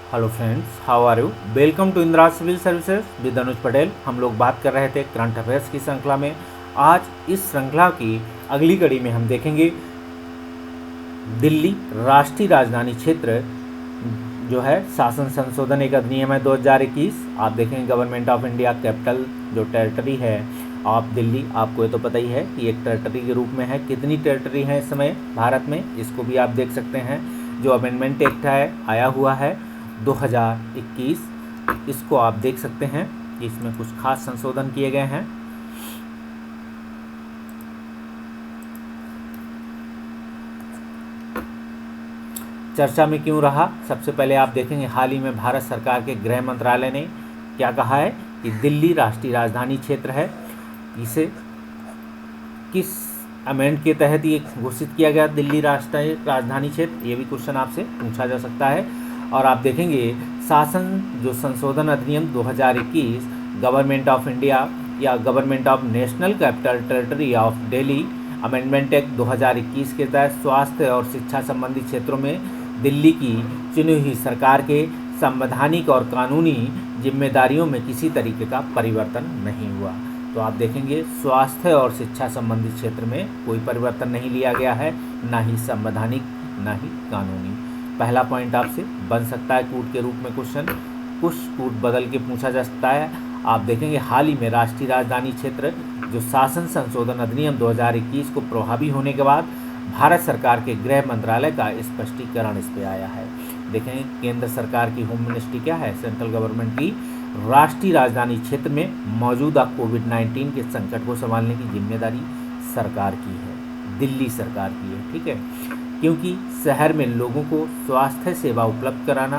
Hello friends, how are you. Welcome to Indira civil services with Anuj Patel. हम लोग बात कर रहे थे करंट अफेयर्स की श्रृंखला में। आज इस श्रृंखला की अगली कड़ी में हम देखेंगे दिल्ली राष्ट्रीय राजधानी क्षेत्र जो है शासन संशोधन एक अधिनियम है 2021। आप देखेंगे गवर्नमेंट ऑफ इंडिया कैपिटल जो टेरिटरी है आप दिल्ली, आपको ये तो पता ही है कि एक टेरिटरी के रूप में है। कितनी टेरिटरी है इस समय भारत में, इसको भी आप देख सकते हैं। जो अमेंडमेंट एक्ट है आया हुआ है 2021, इसको आप देख सकते हैं कि इसमें कुछ खास संशोधन किए गए हैं। चर्चा में क्यों रहा, सबसे पहले आप देखेंगे हाल ही में भारत सरकार के गृह मंत्रालय ने क्या कहा है कि दिल्ली राष्ट्रीय राजधानी क्षेत्र है। इसे किस अमेंड के तहत ये घोषित किया गया दिल्ली राष्ट्रीय राजधानी क्षेत्र, ये भी क्वेश्चन आपसे पूछा जा सकता है। और आप देखेंगे शासन जो संशोधन अधिनियम 2021 गवर्नमेंट ऑफ इंडिया या government of national capital territory of Delhi amendment act 2021 के तहत स्वास्थ्य और शिक्षा संबंधी क्षेत्रों में दिल्ली की चुनी हुई सरकार के संवैधानिक और कानूनी जिम्मेदारियों में किसी तरीके का परिवर्तन नहीं हुआ। तो आप देखेंगे स्वास्थ्य और शिक्षा संबंधी क्षेत्र में कोई परिवर्तन नहीं लिया गया है, ना ही संवैधानिक ना ही कानूनी। पहला पॉइंट आपसे बन सकता है कूट के रूप में क्वेश्चन, कुछ कूट बदल के पूछा जा सकता है। आप देखेंगे हाल ही में राष्ट्रीय राजधानी क्षेत्र जो शासन संशोधन अधिनियम 2021 को प्रभावी होने के बाद भारत सरकार के गृह मंत्रालय का स्पष्टीकरण इस पे आया है। देखेंगे केंद्र सरकार की होम मिनिस्ट्री क्या है, सेंट्रल गवर्नमेंट की राष्ट्रीय राजधानी क्षेत्र में मौजूदा कोविड-19 के संकट को संभालने की जिम्मेदारी सरकार की है, दिल्ली सरकार की है। ठीक है, क्योंकि शहर में लोगों को स्वास्थ्य सेवा उपलब्ध कराना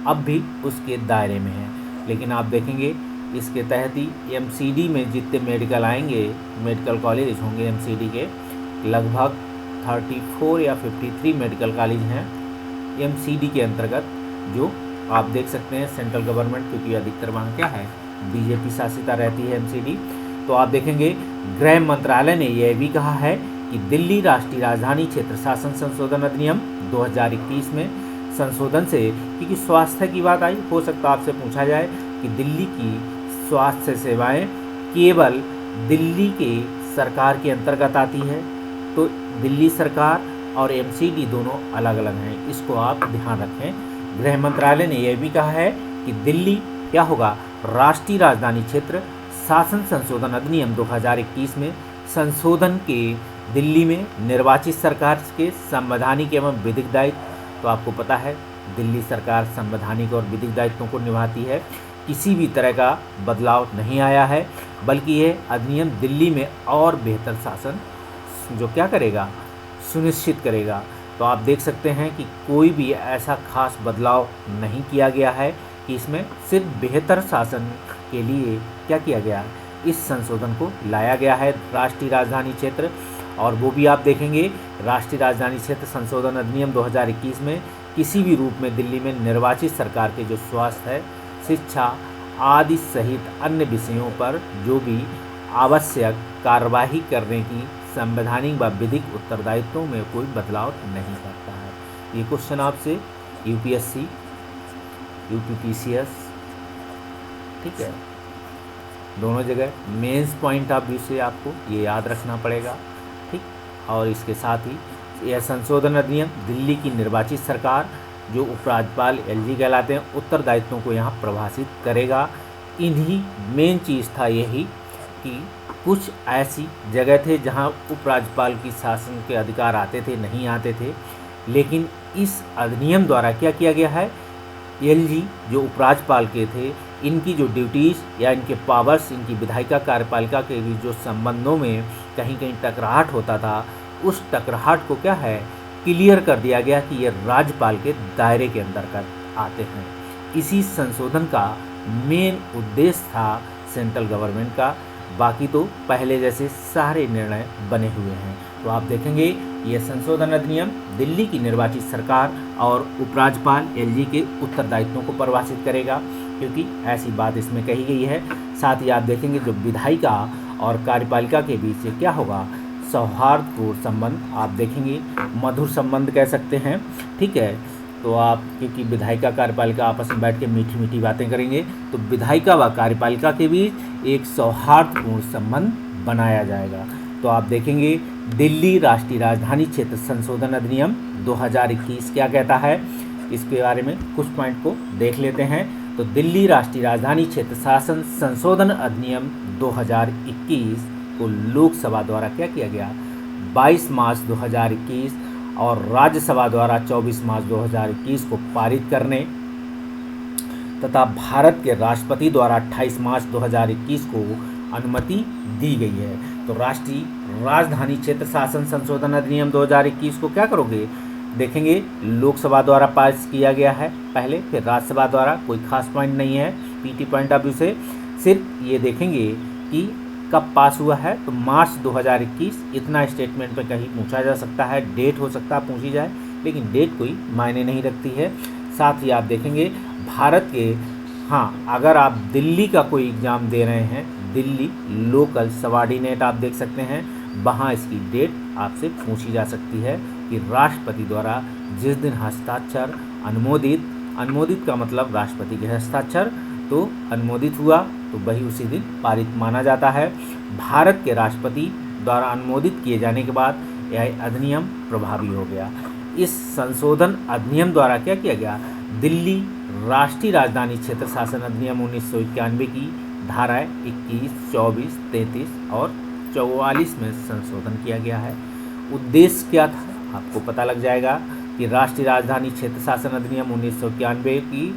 अब भी उसके दायरे में है। लेकिन आप देखेंगे इसके तहत ही एमसीडी में जितने मेडिकल आएंगे, मेडिकल कॉलेज होंगे एमसीडी के, लगभग 34 या 53 मेडिकल कॉलेज हैं एमसीडी के अंतर्गत, जो आप देख सकते हैं सेंट्रल गवर्नमेंट, क्योंकि अधिकतर वहाँ क्या है बीजेपी शासिता रहती है एमसीडी। तो आप देखेंगे गृह मंत्रालय ने यह भी कहा है कि दिल्ली राष्ट्रीय राजधानी क्षेत्र शासन संशोधन अधिनियम 2021 में संशोधन से, क्योंकि स्वास्थ्य की बात आई, हो सकता आपसे पूछा जाए कि दिल्ली की स्वास्थ्य सेवाएं केवल दिल्ली के सरकार के अंतर्गत आती है, तो दिल्ली सरकार और एमसीडी दोनों अलग अलग हैं, इसको आप ध्यान रखें। गृह मंत्रालय ने यह भी कहा है कि दिल्ली क्या होगा राष्ट्रीय राजधानी क्षेत्र शासन संशोधन अधिनियम 2021 में संशोधन के दिल्ली में निर्वाचित सरकार के संवैधानिक एवं विधिक दायित्व, तो आपको पता है दिल्ली सरकार संवैधानिक और विधिक दायित्वों को निभाती है। किसी भी तरह का बदलाव नहीं आया है, बल्कि यह अधिनियम दिल्ली में और बेहतर शासन जो क्या करेगा सुनिश्चित करेगा। तो आप देख सकते हैं कि कोई भी ऐसा खास बदलाव नहीं किया गया है, कि इसमें सिर्फ बेहतर शासन के लिए क्या किया गया है, इस संशोधन को लाया गया है राष्ट्रीय राजधानी क्षेत्र। और वो भी आप देखेंगे राष्ट्रीय राजधानी क्षेत्र संशोधन अधिनियम 2021 में किसी भी रूप में दिल्ली में निर्वाचित सरकार के जो स्वास्थ्य है, शिक्षा आदि सहित अन्य विषयों पर जो भी आवश्यक कार्यवाही करने की संवैधानिक व विधिक उत्तरदायित्वों में कोई बदलाव नहीं करता है। ये क्वेश्चन आपसे यूपीएससी, यूपीपीसीएस, ठीक है, दोनों जगह मेंस पॉइंट ऑफ व्यू से आपको ये याद रखना पड़ेगा। ठीक, और इसके साथ ही यह संशोधन अधिनियम दिल्ली की निर्वाचित सरकार जो उपराज्यपाल एलजी कहलाते हैं उत्तरदायित्वों को यहाँ प्रभाषित करेगा। इन्हीं मेन चीज़ था यही कि कुछ ऐसी जगह थे जहाँ उपराज्यपाल की शासन के अधिकार आते थे, नहीं आते थे, लेकिन इस अधिनियम द्वारा क्या किया गया है, एलजी जो उपराज्यपाल के थे, इनकी जो ड्यूटीज़ या इनके पावर्स, इनकी विधायिका कार्यपालिका के बीच जो संबंधों में कहीं कहीं टकराहट होता था, उस टकराहट को क्या है क्लियर कर दिया गया कि ये राज्यपाल के दायरे के अंतर्गत आते हैं। इसी संशोधन का मेन उद्देश्य था सेंट्रल गवर्नमेंट का। बाकी तो पहले जैसे सारे निर्णय बने हुए हैं। तो आप देखेंगे यह संशोधन अधिनियम दिल्ली की निर्वाचित सरकार और उपराज्यपाल एलजी के उत्तरदायित्वों को परिभाषित करेगा, क्योंकि ऐसी बात इसमें कही गई है। साथ ही आप देखेंगे जो विधायिका और कार्यपालिका के बीच से क्या होगा सौहार्दपूर्ण संबंध, आप देखेंगे मधुर संबंध कह सकते हैं। ठीक है, तो आप, क्योंकि विधायिका कार्यपालिका आपस में बैठ के मीठी मीठी बातें करेंगे, तो विधायिका व कार्यपालिका के बीच एक सौहार्दपूर्ण संबंध बनाया जाएगा। तो आप देखेंगे दिल्ली राष्ट्रीय राजधानी क्षेत्र संशोधन अधिनियम 2021 क्या कहता है, इसके बारे में कुछ पॉइंट को देख लेते हैं। तो दिल्ली राष्ट्रीय राजधानी क्षेत्र शासन संशोधन अधिनियम 2021 को लोकसभा द्वारा क्या किया गया, 22 मार्च 2021 और राज्यसभा द्वारा 24 मार्च 2021 को पारित करने तथा भारत के राष्ट्रपति द्वारा 28 मार्च 2021 को अनुमति दी गई है। तो राष्ट्रीय राजधानी क्षेत्र शासन संशोधन अधिनियम 2021 को क्या करोगे, देखेंगे लोकसभा द्वारा पास किया गया है पहले, फिर राज्यसभा द्वारा, कोई खास पॉइंट नहीं है पीटी पॉइंट ऑफ व्यू से, सिर्फ ये देखेंगे कि कब पास हुआ है। तो मार्च 2021 इतना स्टेटमेंट पे कहीं पूछा जा सकता है, डेट हो सकता है पूछी जाए, लेकिन डेट कोई मायने नहीं रखती है। साथ ही आप देखेंगे भारत के, हाँ अगर आप दिल्ली का कोई एग्ज़ाम दे रहे हैं, दिल्ली लोकल सबॉर्डिनेट आप देख सकते हैं, वहाँ इसकी डेट आपसे पूछी जा सकती है कि राष्ट्रपति द्वारा जिस दिन हस्ताक्षर अनुमोदित का मतलब राष्ट्रपति के हस्ताक्षर, तो अनुमोदित हुआ तो वही उसी दिन पारित माना जाता है। भारत के राष्ट्रपति द्वारा अनुमोदित किए जाने के बाद यह अधिनियम प्रभावी हो गया। इस संशोधन अधिनियम द्वारा क्या किया गया, दिल्ली राष्ट्रीय राजधानी क्षेत्र शासन अधिनियम 1991 की धाराएं 21, 24, 33 और 44 में संशोधन किया गया है। उद्देश्य क्या था आपको पता लग जाएगा कि राष्ट्रीय राजधानी क्षेत्र शासन अधिनियम 1991 की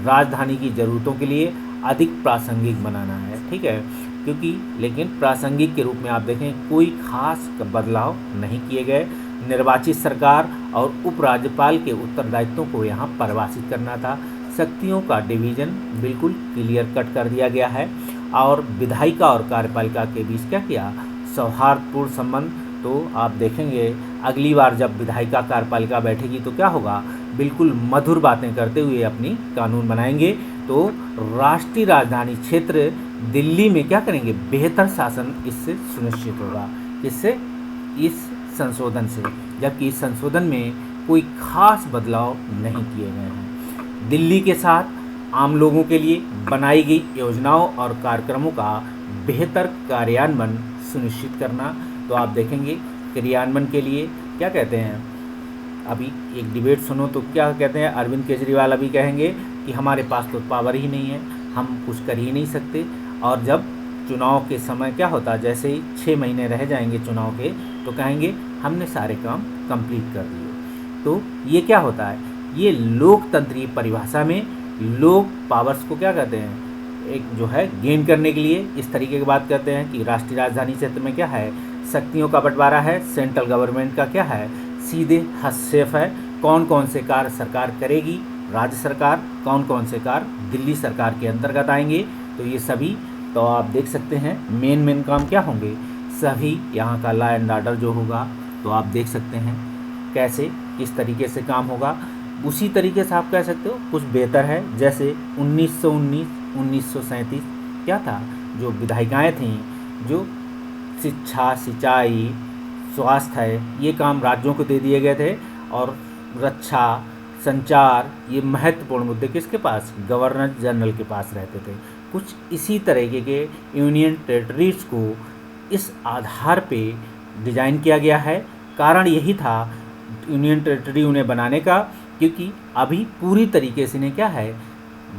राजधानी की ज़रूरतों के लिए अधिक प्रासंगिक बनाना है, ठीक है, क्योंकि लेकिन प्रासंगिक के रूप में आप देखें कोई खास बदलाव नहीं किए गए। निर्वाचित सरकार और उपराज्यपाल के उत्तरदायित्वों को यहाँ परिभाषित करना था। शक्तियों का डिवीज़न बिल्कुल क्लियर कट कर दिया गया है और विधायिका और कार्यपालिका के बीच क्या किया, सौहार्दपूर्ण संबंध। तो आप देखेंगे अगली बार जब विधायिका कार्यपालिका बैठेगी तो क्या होगा, बिल्कुल मधुर बातें करते हुए अपनी कानून बनाएंगे। तो राष्ट्रीय राजधानी क्षेत्र दिल्ली में क्या करेंगे, बेहतर शासन इससे सुनिश्चित होगा, किससे, इस संशोधन से, जबकि इस संशोधन में कोई खास बदलाव नहीं किए गए हैं। दिल्ली के साथ आम लोगों के लिए बनाई गई योजनाओं और कार्यक्रमों का बेहतर कार्यान्वयन सुनिश्चित करना। तो आप देखेंगे क्रियान्वयन के लिए क्या कहते हैं, अभी एक डिबेट सुनो तो क्या कहते हैं, अरविंद केजरीवाल अभी कहेंगे कि हमारे पास तो पावर ही नहीं है, हम कुछ कर ही नहीं सकते। और जब चुनाव के समय क्या होता है, जैसे ही 6 महीने रह जाएंगे चुनाव के, तो कहेंगे हमने सारे काम कंप्लीट कर दिए। तो ये क्या होता है, ये लोकतंत्रीय परिभाषा में लोग पावर्स को क्या कहते हैं, एक जो है गेन करने के लिए इस तरीके की बात करते हैं कि राष्ट्रीय राजधानी क्षेत्र में क्या है, शक्तियों का बंटवारा है, सेंट्रल गवर्नमेंट का क्या है, सीधे हस्तक्षेप है। कौन कौन से कार्य सरकार करेगी, राज्य सरकार, कौन कौन से कार्य दिल्ली सरकार के अंतर्गत आएंगे, तो ये सभी तो आप देख सकते हैं मेन काम क्या होंगे, सभी यहाँ का लॉ एंड ऑर्डर जो होगा, तो आप देख सकते हैं कैसे किस तरीके से काम होगा। उसी तरीके से आप कह सकते हो कुछ बेहतर है, जैसे 1919, 1937 क्या था, जो विधायिकाएँ थीं, जो शिक्षा, सिंचाई, स्वास्थ्य है, ये काम राज्यों को दे दिए गए थे, और रक्षा, संचार, ये महत्वपूर्ण मुद्दे किसके पास, गवर्नर जनरल के पास रहते थे। कुछ इसी तरीके के यूनियन टेरिटरीज को इस आधार पे डिज़ाइन किया गया है। कारण यही था यूनियन टेरिटरी उन्हें बनाने का, क्योंकि अभी पूरी तरीके से इन्हें क्या है,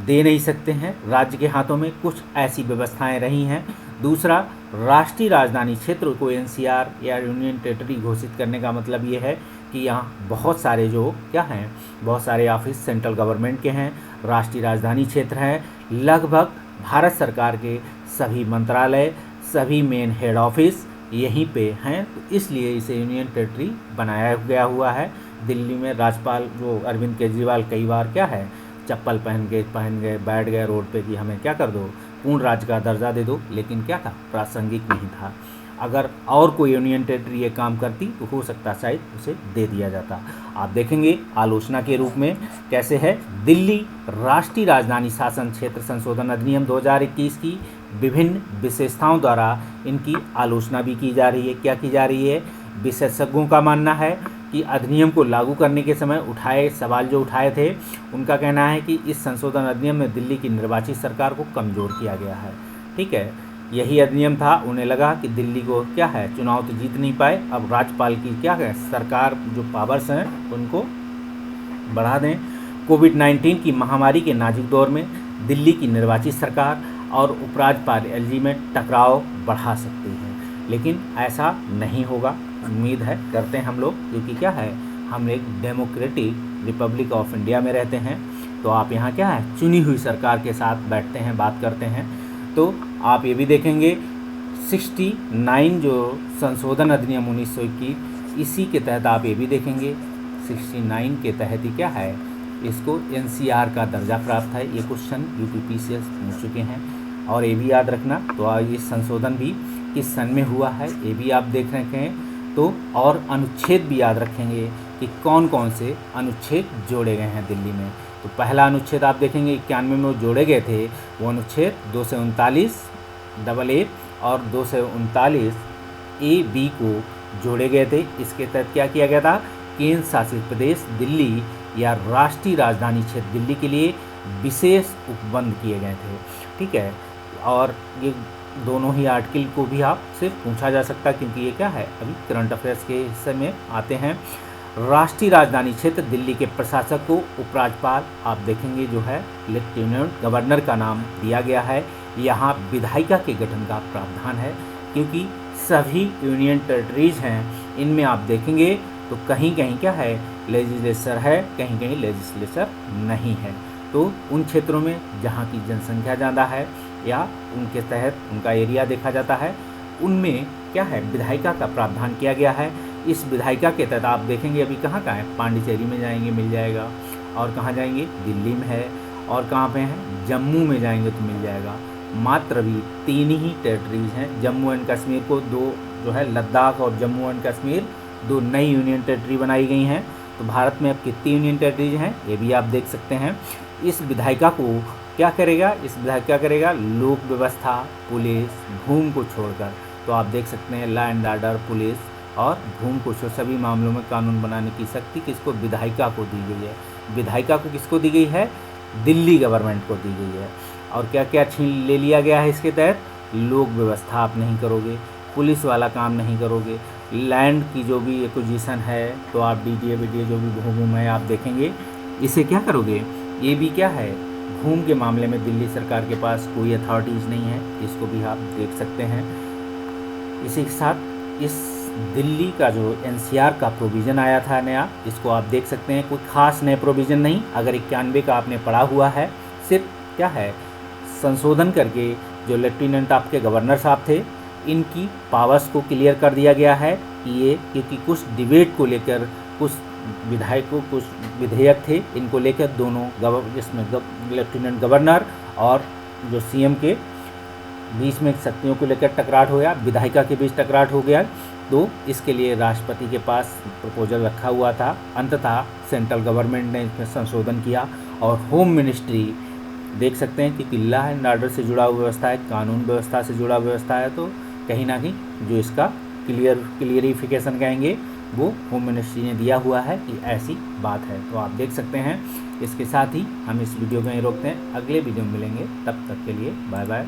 दे नहीं सकते हैं राज्य के हाथों में, कुछ ऐसी व्यवस्थाएं रही हैं। दूसरा, राष्ट्रीय राजधानी क्षेत्र को एनसीआर या यूनियन टेरिटरी घोषित करने का मतलब ये है कि यहाँ बहुत सारे जो क्या हैं, बहुत सारे ऑफिस सेंट्रल गवर्नमेंट के हैं, राष्ट्रीय राजधानी क्षेत्र है, लगभग भारत सरकार के सभी मंत्रालय, सभी मेन हेड ऑफिस यहीं पे हैं, तो इसलिए इसे यूनियन टेरिटरी बनाया गया हुआ है। दिल्ली में राज्यपाल जो अरविंद केजरीवाल कई बार क्या है, चप्पल पहन गए बैठ गए रोड पे कि हमें क्या कर दो, पूर्ण राज्य का दर्जा दे दो, लेकिन क्या था, प्रासंगिक नहीं था। अगर और कोई यूनियन टेरिटरी ये काम करती तो हो सकता शायद उसे दे दिया जाता। आप देखेंगे आलोचना के रूप में कैसे है, दिल्ली राष्ट्रीय राजधानी शासन क्षेत्र संशोधन अधिनियम 2021 की विभिन्न विशेषताओं द्वारा इनकी आलोचना भी की जा रही है। क्या की जा रही है, विशेषज्ञों का मानना है कि अधिनियम को लागू करने के समय उठाए सवाल जो उठाए थे, उनका कहना है कि इस संशोधन अधिनियम में दिल्ली की निर्वाचित सरकार को कमज़ोर किया गया है। ठीक है, यही अधिनियम था। उन्हें लगा कि दिल्ली को क्या है, चुनाव तो जीत नहीं पाए, अब राज्यपाल की क्या है, सरकार जो पावर्स हैं उनको बढ़ा दें। कोविड-19 की महामारी के नाजुक दौर में दिल्ली की निर्वाचित सरकार और उपराज्यपाल एलजी में टकराव बढ़ा सकती है, लेकिन ऐसा नहीं होगा, उम्मीद है, करते हैं हम लोग, क्योंकि क्या है, हम एक डेमोक्रेटिक रिपब्लिक ऑफ इंडिया में रहते हैं। तो आप यहाँ क्या है, चुनी हुई सरकार के साथ बैठते हैं, बात करते हैं। तो आप ये भी देखेंगे 69 जो संशोधन अधिनियम 1921, इसी के तहत आप ये भी देखेंगे 69 के तहत ही क्या है, इसको एनसीआर का दर्जा प्राप्त है। ये क्वेश्चन यूपीपी से पूछ चुके हैं और ये भी याद रखना। तो ये संशोधन भी किस सन में हुआ है ये भी आप देख रखे हैं। तो और अनुच्छेद भी याद रखेंगे कि कौन कौन से अनुच्छेद जोड़े गए हैं दिल्ली में। तो पहला अनुच्छेद आप देखेंगे 91 में वो जोड़े गए थे, वो अनुच्छेद 239 AA और 239 AB को जोड़े गए थे। इसके तहत क्या किया गया था, केंद्र शासित प्रदेश दिल्ली या राष्ट्रीय राजधानी क्षेत्र दिल्ली के लिए विशेष उपबंध किए गए थे। ठीक है, और ये दोनों ही आर्टिकल को भी आपसे पूछा जा सकता है, क्योंकि ये क्या है, अभी करंट अफेयर्स के हिस्से में आते हैं। राष्ट्रीय राजधानी क्षेत्र दिल्ली के प्रशासक को उपराज्यपाल आप देखेंगे जो है लेफ्टिनेंट गवर्नर का नाम दिया गया है। यहाँ विधायिका के गठन का प्रावधान है, क्योंकि सभी यूनियन टेरिटरीज हैं, इनमें आप देखेंगे तो कहीं कहीं क्या है, लेजिस्लेचर है, कहीं कहीं लेजिस्लेचर नहीं है। तो उन क्षेत्रों में जहाँ की जनसंख्या ज़्यादा है या उनके तहत उनका एरिया देखा जाता है, उनमें क्या है, विधायिका का प्रावधान किया गया है। इस विधायिका के तहत आप देखेंगे अभी कहाँ है, पांडिचेरी में जाएंगे मिल जाएगा, और कहाँ जाएंगे, दिल्ली में है, और कहाँ पे है, जम्मू में जाएंगे तो मिल जाएगा। मात्र भी 3 ही टेरिटरीज हैं, जम्मू एंड कश्मीर को 2 जो है, लद्दाख और जम्मू एंड कश्मीर 2 नई यूनियन टेरिटरी बनाई गई हैं। तो भारत में अब कितनी यूनियन टेरिटरीज हैं ये भी आप देख सकते हैं। इस विधायिका को क्या करेगा, इस विधायक क्या करेगा, लोक व्यवस्था, पुलिस, भूमि को छोड़कर। तो आप देख सकते हैं लॉ एंड ऑर्डर, पुलिस और भूमि को छोड़ सभी मामलों में कानून बनाने की शक्ति किसको, विधायिका को दी गई है। विधायिका को किसको दी गई है, दिल्ली गवर्नमेंट को दी गई है। और क्या क्या छीन ले लिया गया है इसके तहत, लोक व्यवस्था आप नहीं करोगे, पुलिस वाला काम नहीं करोगे, लैंड की जो भी एक्विजिशन है तो आप डीडीए वीडीए जो भी भूमि है आप देखेंगे, इसे क्या करोगे, ये भी क्या है, भूमि के मामले में दिल्ली सरकार के पास कोई अथॉरिटीज़ नहीं है, इसको भी आप देख सकते हैं। इसी के साथ इस दिल्ली का जो एनसीआर का प्रोविज़न आया था नया, इसको आप देख सकते हैं, कोई खास नए प्रोविज़न नहीं। अगर 91 का आपने पढ़ा हुआ है, सिर्फ क्या है, संशोधन करके जो लेफ्टिनेंट आपके गवर्नर साहब थे, इनकी पावर्स को क्लियर कर दिया गया है कि ये, क्योंकि कुछ डिबेट को लेकर कुछ विधायकों, कुछ विधेयक थे, इनको लेकर दोनों जिसमें लेफ्टिनेंट गवर्नर और जो सीएम के बीच में शक्तियों को लेकर टकराट हो गया, विधायिका के बीच टकराट हो गया। तो इसके लिए राष्ट्रपति के पास प्रपोजल रखा हुआ था। अंततः सेंट्रल गवर्नमेंट ने इसमें संशोधन किया और होम मिनिस्ट्री देख सकते हैं कि लॉ एंड ऑर्डर से जुड़ा हुआ व्यवस्था है, कानून व्यवस्था से जुड़ा व्यवस्था है। तो कहीं ना कहीं जो इसका क्लियरिफिकेशन कहेंगे वो होम मिनिस्ट्री ने दिया हुआ है कि ऐसी बात है। तो आप देख सकते हैं। इसके साथ ही हम इस वीडियो को यहीं रोकते हैं, अगले वीडियो में मिलेंगे, तब तक के लिए बाय बाय।